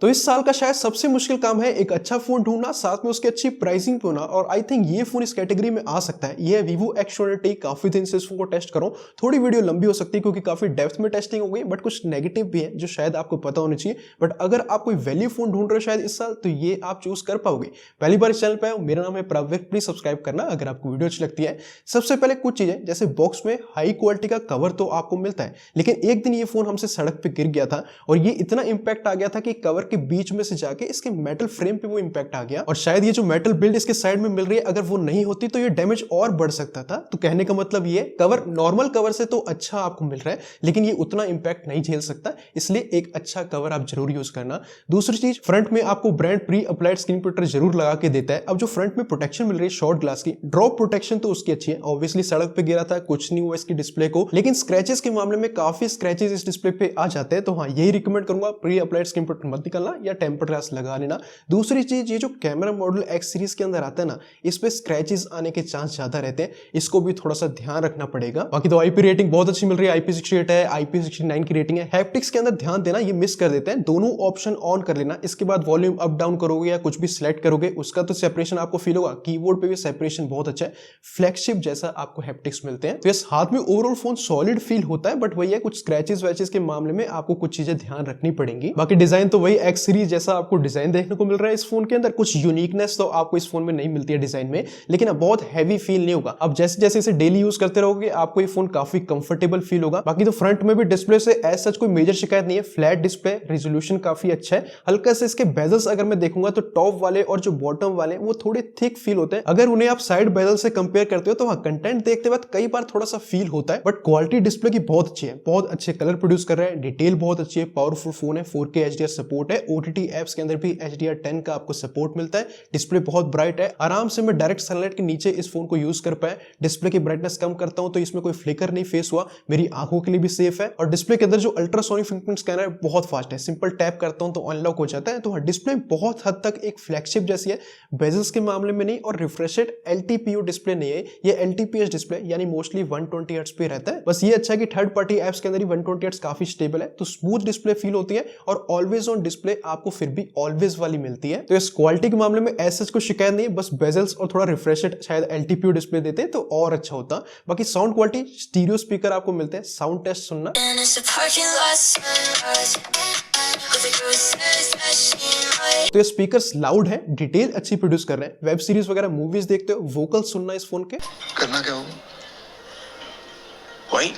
तो इस साल का शायद सबसे मुश्किल काम है एक अच्छा फोन ढूंढना, साथ में उसकी अच्छी प्राइसिंग पे होना। और आई थिंक ये फोन इस कैटेगरी में आ सकता है। ये Vivo X20T। काफी दिन से इस फोन को टेस्ट करो, थोड़ी वीडियो लंबी हो सकती है क्योंकि काफी डेप्थ में टेस्टिंग हो गई, बट कुछ नेगेटिव भी है जो शायद आपको पता होना चाहिए। बट अगर आप कोई वैल्यू फोन ढूंढ रहे हो शायद इस साल, तो ये आप चूज कर पाओगे। पहली बार इस चैनल पे आए हो, मेरा नाम है प्रवीर, प्लीज सब्सक्राइब करना अगर आपको वीडियो अच्छी लगती है। सबसे पहले कुछ चीजें, जैसे बॉक्स में हाई क्वालिटी का कवर तो आपको मिलता है, लेकिन एक दिन ये फोन हमसे सड़क पे गिर गया था और ये इतना इंपैक्ट आ गया था कि कवर के बीच में से जाके इसके मेटल फ्रेम पे वो इंपैक्ट आ गया। और शायद ये जो मेटल बिल्ड इसके साइड में मिल रही है, अगर वो नहीं होती तो ये डैमेज और बढ़ सकता था। तो कहने का मतलब ये कवर नॉर्मल कवर से तो अच्छा आपको मिल रहा है, लेकिन ये उतना इंपैक्ट नहीं झेल सकता, इसलिए एक अच्छा कवर आप जरूर यूज करना। दूसरी चीज, फ्रंट में आपको brand pre applied screen protector जरूर लगा के देता है। अब जो फ्रंट में प्रोटेक्शन मिल रही है शॉर्ट ग्लास की, ड्रॉप प्रोटेक्शन तो उसकी अच्छी है। ऑब्वियसली सड़क पे गिरा था, कुछ नहीं हुआ इसकी डिस्प्ले को, लेकिन स्क्रैचेस के मामले में काफी स्क्रैचेस इस डिस्प्ले पे आ जाते हैं। तो हाँ, यही रिकमेंड करूंगा, प्री अप्लाइड स्क्रीन प्रोटेक्टर मत निकालना या टेम्पर ग्लास लगा लेना। दूसरी चीज, ये जो कैमरा मॉड्यूल एक्स सीरीज के अंदर आता है ना, इस पे स्क्रैचेस आने के चांस ज्यादा रहते हैं, इसको भी थोड़ा सा ध्यान रखना पड़ेगा। बाकी तो आईपी रेटिंग बहुत अच्छी मिल रही है, IP68 है, IP69 की रेटिंग है। हैप्टिक्स के अंदर ध्यान देना, ये मिस कर देते हैं, दोनों ऑप्शन ऑन कर लेना। इसके बाद वॉल्यूम अप डाउन करोगे या कुछ भी सिलेक्ट करोगे, उसका तो सेपरेशन आपको फील होगा। कीबोर्ड पे भी सेपरेशन बहुत अच्छा है, फ्लैगशिप जैसा आपको हैप्टिक्स मिलते हैं। तो इस हाथ में ओवरऑल फोन सॉलिड फील होता है, बट वही है, कुछ स्क्रैचेस वैचेस के मामले में आपको कुछ चीजें ध्यान रखनी पड़ेंगी। बाकी डिजाइन तो वही एक्स सीरीज जैसा आपको डिजाइन देखने को मिल रहा है इस फोन के अंदर। कुछ यूनिकनेस तो आपको इस फोन में नहीं मिलती है डिजाइन में, लेकिन अब बहुत हैवी फील नहीं होगा। अब जैसे जैसे इसे डेली यूज करते रहोगे आपको ये फोन काफी कंफर्टेबल फील होगा। बाकी तो फ्रंट में भी डिस्प्ले से एज सच कोई मेजर शिकायत नहीं है, फ्लैट डिस्प्ले, रेजोल्यूशन काफी अच्छा है। हल्का से इसके बेजल्स अगर मैं देखूंगा तो टॉप वाले और जो बॉटम वाले वो थोड़े थिक फील होते हैं। अगर उन्हें आप साइड बेजल से कंपेयर करते हो तो हाँ, कंटेंट देखते वक्त कई बार थोड़ा सा फील होता है, बट क्वालिटी डिस्प्ले की बहुत अच्छी है, बहुत अच्छे कलर प्रोड्यूस कर रहे हैं, डिटेल बहुत अच्छी है, पावरफुल फोन है, 4K HDR सपोर्ट है, OTT एप्स के अंदर भी HDR10 का आपको सपोर्ट मिलता है। डिस्प्ले बहुत ब्राइट है, आराम से मैं डायरेक्ट सनलाइट के नीचे इस फोन को यूज कर पाए। डिस्प्ले की ब्राइटनेस कम करता हूं तो इसमें कोई फ्लिकर नहीं फेस हुआ, मेरी आंखों के लिए भी सेफ है। और डिस्प्ले के अंदर जो अल्ट्रासोनिक फिंगरप्रिंट स्कैनर है बहुत फास्ट है, सिंपल टैप करता हूं तो अनलॉक हो जाता है। तो हाँ, डिस्प्ले बहुत हद तक एक फ्लैगशिप जैसी है, बेजल्स के मामले में नहीं, और रिफ्रेशेड LTPO डिस्प्ले नहीं है, ये LTPS डिस्प्ले यानी मोस्टली 120 हर्ट्ज पे रहता है। बस ये अच्छा है कि थर्ड पार्टी एप्स के अंदर ही 120 हर्ट्ज काफी स्टेबल है, तो स्मूथ डिस्प्ले फील होती है और ऑलवेज ऑन डिस्प्ले आपको फिर भी ऑलवेज वाली मिलती है। तो इस क्वालिटी के मामले में ऐसा कोई शिकायत नहीं है, बस बेजल्स और थोड़ा रिफ्रेशेड शायद LTPO डिस्प्ले देते तो और अच्छा होता। बाकी साउंड क्वालिटी, स्टीरियो स्पीकर आपको मिलते हैं, साउंड टेस्ट सुनना। तो ये स्पीकर्स लाउड है, डिटेल अच्छी प्रोड्यूस कर रहे हैं। वेब सीरीज वगैरह मूवीज देखते हो, वोकल सुनना इस फोन के। करना क्या होगा वही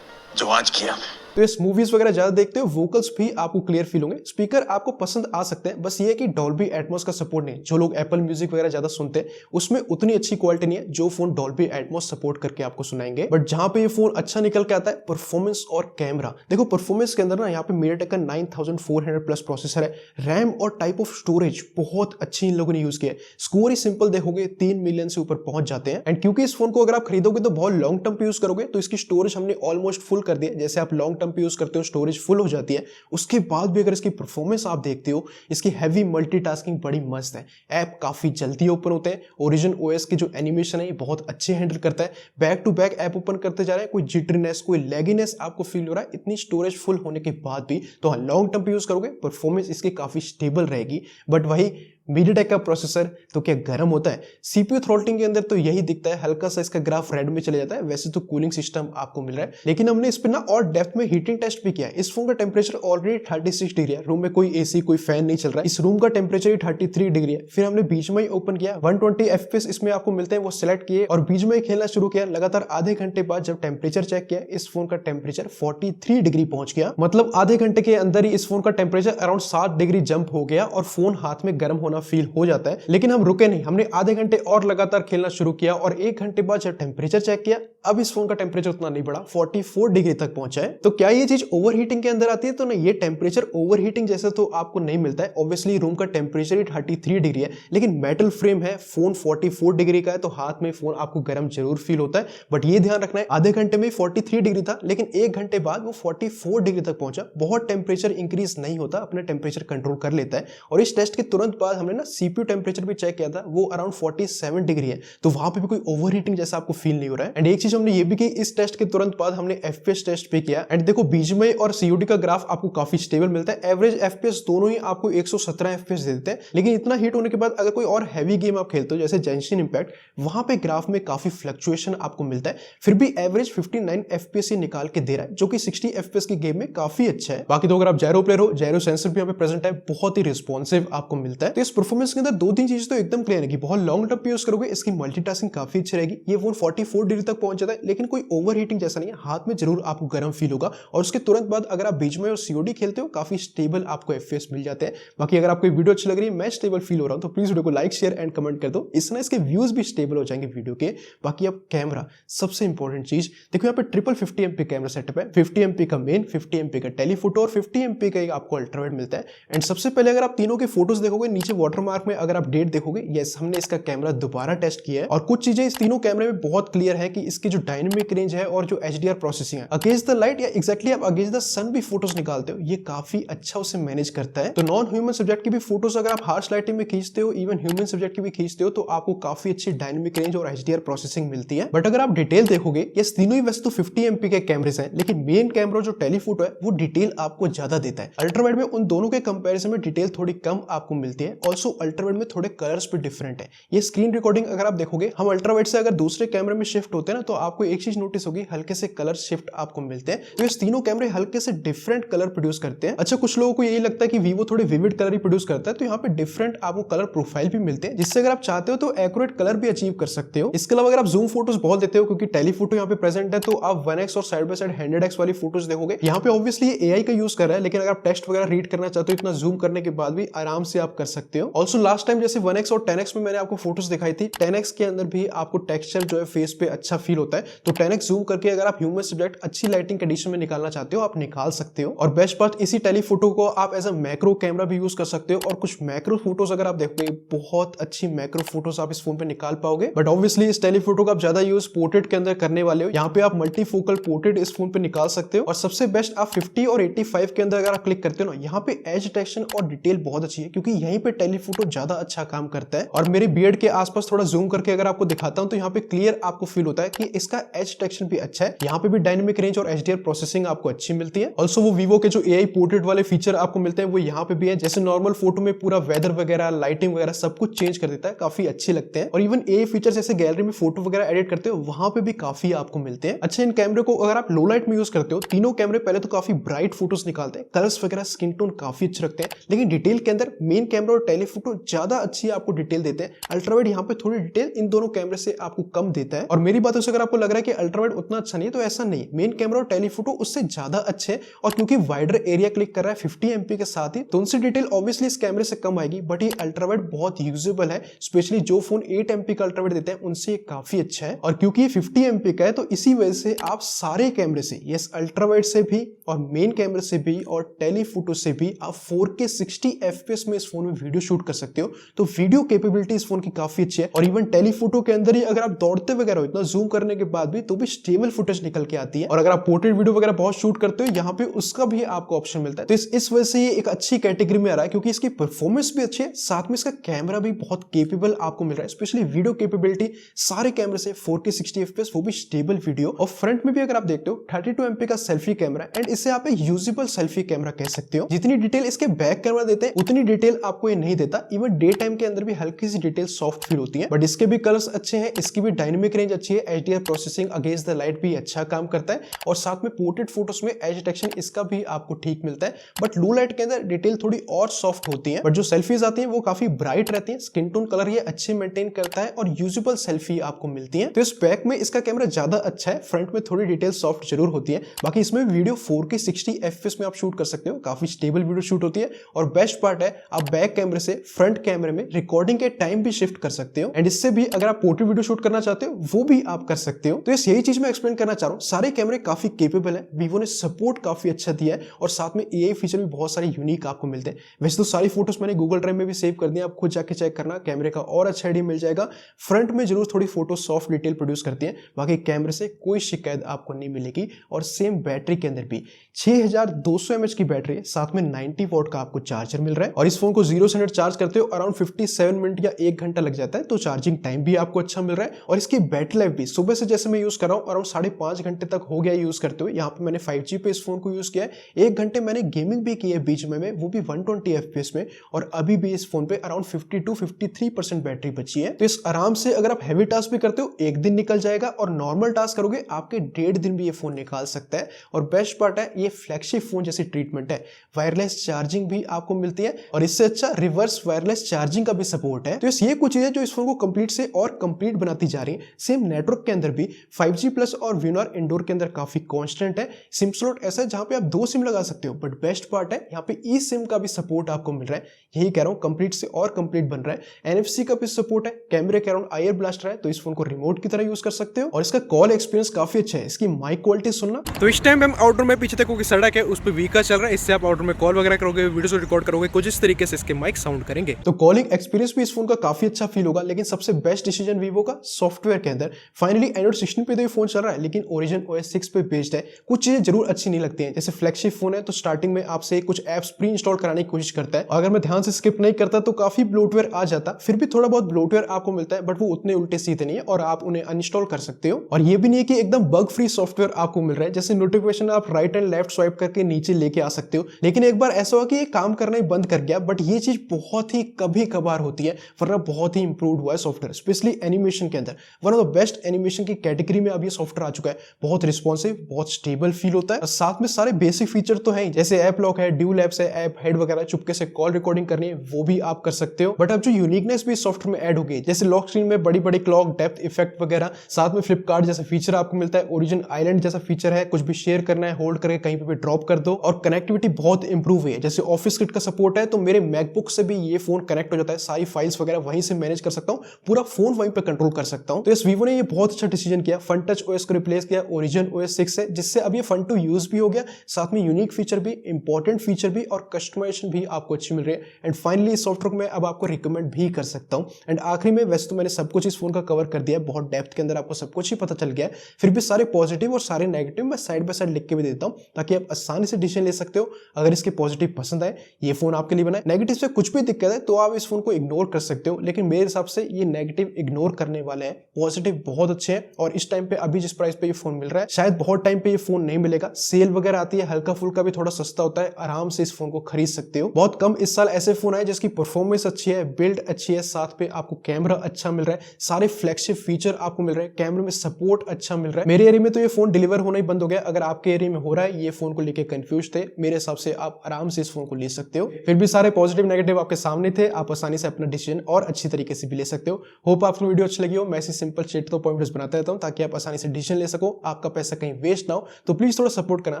जो आज किया। तो इस मूवीज वगैरह ज्यादा देखते हो, वोकल्स भी आपको क्लियर फील होंगे। स्पीकर आपको पसंद आ सकते हैं, बस ये है कि डॉल्बी एटमॉस का सपोर्ट नहीं। जो लोग एप्पल म्यूजिक वगैरह ज्यादा सुनते हैं उसमें उतनी अच्छी क्वालिटी नहीं है जो फोन डॉल्बी एटमॉस सपोर्ट करके आपको सुनाएंगे। बट जहां पे ये फोन अच्छा निकल के आता है, परफॉर्मेंस और कैमरा। देखो परफॉर्मेंस के अंदर ना, यहाँ पे MediaTek का 9400 प्लस प्रोसेसर है, रैम और टाइप ऑफ स्टोरेज बहुत अच्छी इन लोगों ने यूज किया है। स्कोर ही सिंपल देखोगे 3 मिलियन से ऊपर पहुंच जाते हैं। एंड क्योंकि इस फोन को अगर आप खरीदोगे तो बहुत लॉन्ग टर्म पे यूज करोगे, तो इसकी स्टोरेज हमने ऑलमोस्ट फुल कर दी है। जैसे आप लॉन्ग टर्म पे यूज करते हो स्टोरेज फुल हो जाती है, उसके बाद भी अगर इसकी परफॉर्मेंस आप देखते हो, इसकी हैवी मल्टीटास्किंग बड़ी मस्त है। ऐप काफी जल्दी ओपन होते हैं, ओरिजिन OS की जो एनिमेशन है ये बहुत अच्छे हैंडल करता है। Back to back app open करते जा रहे हैं, कोई जिटरीनेस, कोई लैगीनेस आपको फील हो रहा है इतनी स्टोरेज फुल होने के बाद भी, तो लॉन्ग टर्म पे यूज करोगे परफॉर्मेंस इसकी काफी स्टेबल रहेगी। बट वही MediaTek का प्रोसेसर तो क्या गर्म होता है। CPU थ्रॉटलिंग के अंदर तो यही दिखता है, हल्का सा इसका ग्राफ रेड में चले जाता है। वैसे तो कूलिंग सिस्टम आपको मिल रहा है, लेकिन हमने इस पे ना और डेप्थ में हीटिंग टेस्ट भी किया है। इस फोन का टेम्परेचर ऑलरेडी 36 डिग्री है, रूम में कोई AC कोई फैन नहीं चल रहा है, इस रूम का टेम्परेचर ही 33 डिग्री है। फिर हमने बीच में ही ओपन किया, 120 FPS इसमें आपको मिलते हैं, वो सिलेक्ट किए और बीच में ही खेलना शुरू किया। लगातार आधे घंटे बाद जब टेम्परेचर चेक किया, इस फोन का टेम्परेचर 43 डिग्री पहुंच गया। मतलब आधे घंटे के अंदर ही इस फोन का टेम्परेचर अराउंड 7 डिग्री जंप हो गया और फोन हाथ में गर्म होना फील हो जाता है। लेकिन हम रुके नहीं, हमने आधे घंटे और लगातार खेलना शुरू किया और 1 घंटे बाद जब टेम्परेचर चेक किया, अब इस फोन का टेम्परेचर उतना नहीं बढ़ा, 44 डिग्री तक पहुंचा है। तो क्या ये चीज ओवरहीटिंग के अंदर आती है? तो नहीं, ये टेम्परेचर ओवरहीटिंग जैसे तो आपको नहीं मिलता है। ऑब्वियसली रूम का टेम्परेचर ही 33 डिग्री है, लेकिन मेटल फ्रेम है, फोन 44 डिग्री का है, तो हाथ में फोन आपको गर्म जरूर फील होता है। बट ये ध्यान रखना है, आधे घंटे में 43 डिग्री था, लेकिन 1 घंटे बाद वो 44 डिग्री तक पहुंचा। बहुत टेम्परेचर इंक्रीज नहीं होता, अपने टेम्परेचर कंट्रोल कर लेता है। और इस टेस्ट के तुरंत बाद हमने ना CPU टेम्परेचर भी चेक किया था, वो अराउंड 47 डिग्री है, तो वहां पे भी कोई ओवर हीटिंग जैसा आपको फील नहीं हो रहा है। एंड एक चीज हमने ये भी की, इस टेस्ट के तुरंत बाद हमने FPS टेस्ट भी किया एंड देखो बीजीएमआई और COD का ग्राफ आपको काफी स्टेबल मिलता है। एवरेज FPS दोनों ही आपको 117 FPS दे देते हैं, लेकिन इतना हीट होने के बाद अगर कोई और हैवी गेम आप खेलते हो जैसे जेंशिन इंपैक्ट, वहां पे ग्राफ में काफी फ्लक्चुएशन आपको मिलता है, फिर भी एवरेज 59 FPS निकाल के दे रहा है, जो कि 60 FPS की गेम में काफी अच्छा है। बाकी तो अगर आप जायरो प्लेयर हो, जायरो सेंसर भी यहाँ पे प्रेजेंट है, बहुत ही रिस्पॉन्सिव आपको मिलता है। तो इस परफॉर्मेंस के अंदर दो तीन चीज तो एकदम क्लियर है कि बहुत लॉन्ग टर्म पे यूज करोगे इसकी मल्टीटास्किंग काफी अच्छी रहेगी। ये फोन 44 डिग्री तक पहुंच जाता है, लेकिन कोई ओवर हीटिंग जैसा नहीं है, हाथ में जरूर आपको गर्म फील होगा। और उसके तुरंत बाद अगर आप बीजीएमआई और COD खेलते हो, काफी स्टेबल आपको FPS मिल जाते हैं। बाकी अगर आपको वीडियो अच्छी लग रही है, मैं स्टेबल फील हो रहा हूं, तो प्लीज वीडियो को लाइक शेयर एंड कमेंट कर दो, इससे इसके व्यूज भी स्टेबल हो जाएंगे वीडियो के। बाकी अब कैमरा, सबसे इंपॉर्टेंट चीज देखो, यहाँ पे ट्रिपल 50 MP कैमरा सेटअप है, 50 MP का मेन, 50 MP का टेलीफोटो और 50 MP का आपको अल्ट्रावाइड मिलता है। एंड सबसे पहले अगर आप तीनों के फोटोज देखोगे, नीचे वाटरमार्क में अगर आप डेट देखोगे, यस हमने इसका कैमरा दोबारा टेस्ट किया है और कुछ चीजें इस तीनों कैमरे में बहुत क्लियर है कि इसकी जो डायनेमिक रेंज है और जो HDR प्रोसेसिंग है, अगेंस्ट द लाइट या एक्जैक्टली आप अगेंस्ट द सन भी फोटोज निकालते हो, ये काफी अच्छा उसे मैनेज करता है। तो नॉन ह्यूमन सब्जेक्ट की भी फोटोज अगर आप हार्श लाइटिंग में खींचते हो, इवन ह्यूमन सब्जेक्ट की भी खींचते हो, तो आपको काफी अच्छी डायनेमिक रेंज और HDR प्रोसेसिंग मिलती है। बट अगर आप डिटेल देखोगे, ये तीनों ही वैसे तो 50 MP के कैमरेज हैं, लेकिन मेन कैमरा जो टेलीफोटो है वो डिटेल आपको ज्यादा देता है। अल्ट्रावाइड में उन दोनों के कंपैरिजन में डिटेल थोड़ी कम आपको मिलती है। ऑल्सो अल्ट्रावाइड में थोड़े कलर्स भी डिफरेंट है। ये स्क्रीन रिकॉर्डिंग अगर आप देखोगे, हम अल्ट्रावाइड से अगर दूसरे कैमरे में शिफ्ट होते हैं ना, तो आपको एक चीज नोटिस होगी, हल्के से कलर शिफ्ट आपको मिलते हैं। तो ये तीनों कैमरे हल्के से डिफरेंट कलर प्रोड्यूस करते हैं। अच्छा, कुछ लोगों को यही लगता है कि वीवो थोड़े विविड कलर ही प्रोड्यूस करता है, तो यहाँ पे डिफरेंट आपको कलर प्रोफाइल भी मिलते हैं, जिससे अगर आप चाहते हो तो एक्यूरेट कलर भी अचीव कर सकते हो। इसके अलावा अगर आप जूम फोटोज बहुत देते हो, क्योंकि टेलीफोटो यहाँ पे प्रेजेंट है, तो आप 1x और साइड बाय साइड 100x वाली फोटोज देखोगे। यहाँ पे ऑब्वियसली ये AI का यूज कर रहा है, लेकिन अगर आप टेक्स्ट वगैरह रीड करना चाहते हो, इतना जूम करने के बाद भी आराम से आप कर सकते हो। ऑल्सो लास्ट टाइम जैसे 1x और 10x में मैंने आपको फोटोज दिखाई थी, 10x के अंदर भी आपको टेक्सचर जो है फेस पे अच्छा फील होता है। तो 10x जूम करके अगर आप ह्यूमन सब्जेक्ट अच्छी लाइटिंग कंडीशन में निकालना चाहते हो, आप निकाल सकते हो। और बेस्ट पार्ट, इसी टेलीफोटो को आप एज अ मैक्रो कैमरा भी यूज कर सकते हो, और कुछ मैक्रो फोटोज अगर आप देखोगे, बहुत अच्छी मैक्रो फोटोज आप इस फोन पे निकाल पाओगे। बट ऑब्वियसली इस टेलीफोटो का आप ज्यादा यूज पोर्ट्रेट के अंदर करने वाले हो, यहाँ पे आप मल्टीफोकल पोर्ट्रेट इस फोन पे निकाल सकते हो। और सबसे बेस्ट, आप 50 और 85 के अंदर अगर आप क्लिक करते हो ना, यहाँ पे एज डिटेक्शन और डिटेल बहुत अच्छी है, क्योंकि यहीं पे टेलीफोटो ज्यादा अच्छा काम करता है। और मेरे बियर्ड के आसपास थोड़ा जूम करके अगर आपको दिखाता हूं, तो यहाँ पे क्लियर आपको फील होता है कि इसका एज डिटेक्शन भी अच्छा है। यहाँ पे भी डायनेमिक रेंज और HDR प्रोसेसिंग आपको अच्छी मिलती है। ऑल्सो वो वीवो के जो AI पोर्ट्रेट वाले फीचर आपको मिलते हैं, वो यहाँ पे भी है। जैसे नॉर्मल फोटो में पूरा वेदर वगैरह, लाइटिंग वगैरह सब कुछ चेंज कर देता है, काफी अच्छे लगते हैं। और इवन AI फीचर जैसे गैलरी में फोटो वगैरह एडिट करते हो, वहां पे भी काफी आपको मिलते हैं। अच्छा, इन कैमरे को अगर आप लो लाइट में यूज करते हो, तीनों कैमरे पहले तो काफी ब्राइट फोटोज निकालते हैं, कलर्स वगैरह स्किन टोन काफी अच्छे रखते हैं, लेकिन डिटेल के अंदर मेन कैमरा और टेलीफोटो ज्यादा अच्छी आपको डिटेल देते हैं। अल्ट्रावाइड यहाँ पे थोड़ी डिटेल इन दोनों कैमरे से आपको कम देता है। और मेरी बातों से अगर आपको लग रहा है कि अल्ट्रावाइड उतना अच्छा नहीं है, तो ऐसा नहीं, मेन कैमरा और टेलीफोटो उससे ज्यादा अच्छे हैं। और क्योंकि वाइडर एरिया क्लिक कर रहा है 50 MP के साथ ही, तो उनसे डिटेल ऑब्वियसली इस कैमरे से कम आएगी, बट ये अल्ट्रावाइड बहुत यूजेबल है। स्पेशली जो फोन 8 MP का अल्ट्रावाइड देते हैं, उनसे काफी अच्छा है। और क्योंकि ये 50 MP का है, तो इसी वजह से आप सारे कैमरे से, यस अल्ट्रावाइड से भी और मेन कैमरे से भी और टेलीफोटो से भी आप 4K 60 FPS में इस फोन में वीडियो शूट कर सकते हो। तो वीडियो कैपेबिलिटी इस फोन की काफी अच्छी है। और इवन टेलीफोटो के अंदर ही अगर आप दौड़ते वगैरह हो, इतना जूम करने के बाद भी, तो भी स्टेबल फुटेज निकल के आती है। और अगर आप पोर्ट्रेट वीडियो वगैरह बहुत शूट करते हो, यहाँ पे उसका भी आपको ऑप्शन मिलता है। तो इस वजह से ये एक अच्छी कैटेगरी में आ रहा है, क्योंकि इसकी परफॉर्मेंस भी अच्छी है, साथ में इसका कैमरा भी बहुत केपेबल आपको मिल रहा है। स्पेशली वीडियो कैपेबिलिटी, सारे कैमरे से 4K 60 FPS, वो भी स्टेबल वीडियो। और फ्रंट में भी अगर आप देखते हो 32 MP का सेल्फी कैमरा, एंड इसे आप एक यूजेबल सेल्फी कैमरा कह सकते हो। जितनी डिटेल इसके बैक कैमरा देते हैं, उतनी डिटेल आपको ये नहीं देता। इवन डे टाइम के अंदर भी हल्की सी डिटेल सॉफ्ट फील होती है, बट इसके भी कलर्स अच्छे हैं, इसकी भी डायनेमिक रेंज अच्छी है, HDR processing against the light भी अच्छा काम करता है। और साथ में पोर्ट्रेट फोटोज में एज डिटेक्शन इसका भी आपको ठीक मिलता है, बट लो लाइट के अंदर डिटेल थोड़ी और सॉफ्ट होती है। बट जो सेल्फीज आती हैं वो काफी ब्राइट रहती हैं, स्किन टोन कलर ये अच्छे मेंटेन करता है, और यूजेबल सेल्फी आपको मिलती है। तो इस बैक में इसका कैमरा ज्यादा अच्छा है, फ्रंट में थोड़ी डिटेल सॉफ्ट जरूर होती है। बाकी इसमें वीडियो 4K 60 FPS में आप शूट कर सकते हो, काफी स्टेबल वीडियो शूट होती है। और बेस्ट पार्ट है, आप बैक कैमरे से फ्रंट कैमरे में रिकॉर्डिंग के टाइम भी शिफ्ट कर सकते हो, एंड इससे भी अगर आप पोर्ट्रेट वीडियो शूट करना चाहते हो, वो भी आप कर सकते हो। तो यही चीज मैं एक्सप्लेन करना चाह रहा हूं। सारे कैमरे काफी केपेबल है, वीवो ने सपोर्ट काफी अच्छा दिया है, और साथ में AI फीचर भी बहुत सारे यूनिक आपको मिलते हैं। वैसे तो सारी फोटोज मैंने गूगल ड्राइव में भी सेव कर दी, आप खुद जाके चेक करना, कैमरे का और अच्छा आइडिया मिल जाएगा। फ्रंट में जरूर थोड़ी फोटो सॉफ्ट डिटेल प्रोड्यूस करती है, बाकी कैमरे से कोई शिकायत आपको नहीं मिलेगी। और सेम बैटरी के अंदर भी 6200 mAh की बैटरी है, साथ में 90 वॉट का आपको चार्जर मिल रहा है। और इस फोन को 0 से 100 मिनट चार्ज करते हो अराउंड 57 मिनट या 1 घंटा लग जाता है, तो चार्जिंग टाइम भी आपको अच्छा मिल रहा है। और इसकी बैटरी लाइफ भी सुबह से जैसे मैं यूज कर रहा हूँ अराउंड 5.5 घंटे तक हो गया यूज करते हुए। यहाँ पे मैंने 5G पे इस फोन को यूज किया है, 1 घंटे मैंने गेमिंग भी की है बीच में, वो भी 120 FPS में, और अभी भी इस फोन पे अराउंड 52-53% बैटरी बची है। तो इस आराम से अगर आप हैवी टास्क भी करते हो 1 दिन निकल जाएगा, और नॉर्मल टास्क करोगे आपके 1.5 दिन भी ये फोन निकाल सकता है। और बेस्ट पार्ट है ये फ्लैगशिप फोन जैसी ट्रीटमेंट है, वायरलेस चार्जिंग भी आपको मिलती है, और इससे अच्छा रिवर्स वायरलेस चार्जिंग का भी सपोर्ट है। तो ये कुछ चीजें जो इस फोन को कंप्लीट से और कंप्लीट बनाती जा रही है। सेम नेटवर्क के अंदर भी 5G प्लस और वीनर इंडोर के अंदर काफी कांस्टेंट है। सिम स्लॉट ऐसा है जहां पे आप 2 सिम लगा सकते हो, बट बेस्ट पार्ट है यहाँ पे ई सिम का भी सपोर्ट आपको मिल रहा है। यही कह रहा हूं कंप्लीट से और कंप्लीट बन रहा है। NFC का भी सपोर्ट है, कैमरे के अराउंड आईआर ब्लास्टर है, तो इस फोन को रिमोट की तरह यूज कर सकते हो। और इसका कॉल एक्सपीरियंस काफी अच्छा है, इसकी माइक क्वालिटी सुनना। तो इस टाइम हम आउटडोर में पीछे तक की सड़क है उस पर वीका चल रहा है, इससे आप आउटडोर में कॉल वगैरह करोगे, वीडियो रिकॉर्ड करोगे, कुछ इस तरीके से इसके माइक साउंड करेंगे। तो कॉलिंग एक्सपीरियंस भी इस फोन का काफी अच्छा फील होगा। लेकिन सबसे बेस्ट डिसीजन वीवो का सॉफ्टवेयर के अंदर, फाइनली एंड्रॉइड 16 पे तो ये फोन चल रहा है, लेकिन ओरिजिन OS 6 पे बेस्ड है। कुछ चीजें जरूर अच्छी नहीं लगती हैं, जैसे फ्लैगशिप फोन है तो स्टार्टिंग में आपसे कुछ एप्स प्री इंस्टॉल कराने की कोशिश करता है, अगर मैं ध्यान से स्किप नहीं करता तो काफी ब्लोटवेयर आ जाता। फिर भी थोड़ा बहुत ब्लोटवेयर आपको मिलता है, बट वो उतने उल्टे सीधे नहीं है और आप उन्हें अनइंस्टॉल कर सकते हो। और ये भी नहीं है कि एकदम बग फ्री सॉफ्टवेयर आपको मिल रहा है, जैसे नोटिफिकेशन आप राइट एंड लेफ्ट स्वाइप करके नीचे लेके आ सकते हो। लेकिन एक बार ऐसा हुआ कि ये काम करना ही बंद कर गया, बट ये चीज बहुत ही कभी कभार होती है, वरना बहुत ही इंप्रूव हुआ है सॉफ्टवेयर, स्पेशली एनिमेशन के अंदर। One of the best animation की कैटेगरी में अब ये सॉफ्टवेयर आ चुका है। बहुत रिस्पॉन्सिव, बहुत स्टेबल फील होता है, और साथ में सारे बेसिक फीचर तो है, जैसे ऐप लॉक है, ड्यूल एप्स है, ऐप हेड वगैरह, चुपके से कॉल रिकॉर्डिंग करनी है वो भी आप कर सकते हो। बट अब जो यूनिकनेस भी सॉफ्टवेयर में ऐड हो गई, जैसे लॉक स्क्रीन में बड़ी बड़ी क्लॉक, डेप्थ इफेक्ट वगैरह, साथ में फ्लिपकार्ट जैसा फीचर आपको मिलता है, ओरिजिन आइलैंड जैसा फीचर है, कुछ भी शेयर करना है होल्ड करके कहीं पे भी ड्रॉप कर दो, और कनेक्टिविटी बहुत इंप्रूव हुई है। जैसे ऑफिस किट का सपोर्ट है, तो मेरे मैकबुक से भी ये फोन कनेक्ट हो जाता है, सारी फाइल्स वगैरह वहीं से मैनेज कर सकता हूं, पूरा फोन वहीं पे कंट्रोल कर सकता हूं। तो इस वीवो ने ये बहुत अच्छा डिसीजन किया, फन टच OS को रिप्लेस किया ओरिजिन OS 6 से, जिससे अब ये फन टू यूज भी हो गया, साथ में यूनिक फीचर भी, इंपॉर्टेंट फीचर भी, और कस्टमाइजेशन भी आपको अच्छी मिल रही है। एंड फाइनली इस सॉफ्टवेयर में अब आपको रिकमेंड भी कर सकता हूं। एंड आखिरी में, वैसे तो मैंने सब कुछ इस फोन का कवर कर दिया है, बहुत डेप्थ के अंदर आपको सब कुछ ही पता चल गया है, फिर भी सारे पॉजिटिव और सारे नेगेटिव मैं साइड बाय साइड लिख के भी देता हूं, ताकि आप आसानी से डिसीजन ले सकते हो। अगर इसके पॉजिटिव पसंद आए, ये फोन आपके लिए बना है, नेगेटिव से कुछ भी दिक्कत है तो आप इस फोन को इग्नोर कर सकते हो, लेकिन मेरे हिसाब से ये नेगेटिव इग्नोर करने वाले हैं, पॉजिटिव बहुत अच्छे हैं। और इस टाइम पे अभी जिस प्राइस पे ये फोन मिल रहा है, शायद बहुत टाइम पे ये फोन नहीं मिलेगा। सेल वगैरह आती है, हल्का फुल्का भी थोड़ा सस्ता होता है, आराम से इस फोन को खरीद सकते हो। बहुत कम इस साल ऐसे फोन आए जिसकी परफॉर्मेंस अच्छी है, बिल्ड अच्छी है, साथ पे आपको कैमरा अच्छा मिल रहा है, सारे फ्लैगशिप फीचर आपको मिल रहे हैं, कैमरे में सपोर्ट अच्छा मिल रहा है। मेरे एरिया में तो ये फोन डिलीवर होना ही बंद हो गया। अगर आपके एरिया में हो रहा है, ये फोन को लेके कंफ्यूज थे, मेरे हिसाब से आप आराम से इस फोन को ले सकते हो। फिर भी सारे पॉजिटिव नेगेटिव आपके सामने थे, आप आसानी से अपना डिसीजन और अच्छी तरीके से भी ले सकते हो। होप आपको वीडियो अच्छी लगी हो। मैं ऐसी सिंपल स्ट्रेट तो पॉइंट बनाता रहता हूं, ताकि आप आसानी से डिसीजन ले सको, आपका पैसा कहीं वेस्ट ना हो। तो प्लीज थोड़ा सपोर्ट करना,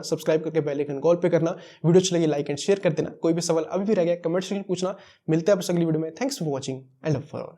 सब्सक्राइब करके बेल आइकन कॉल पे करना, वीडियो अच्छी लगी लाइक एंड शेयर कर देना। कोई भी सवाल अभी भी रह गया कमेंट सेक्शन पूछना। मिलते हैं आपसे अगली वीडियो में। Thanks for watching, I love for all.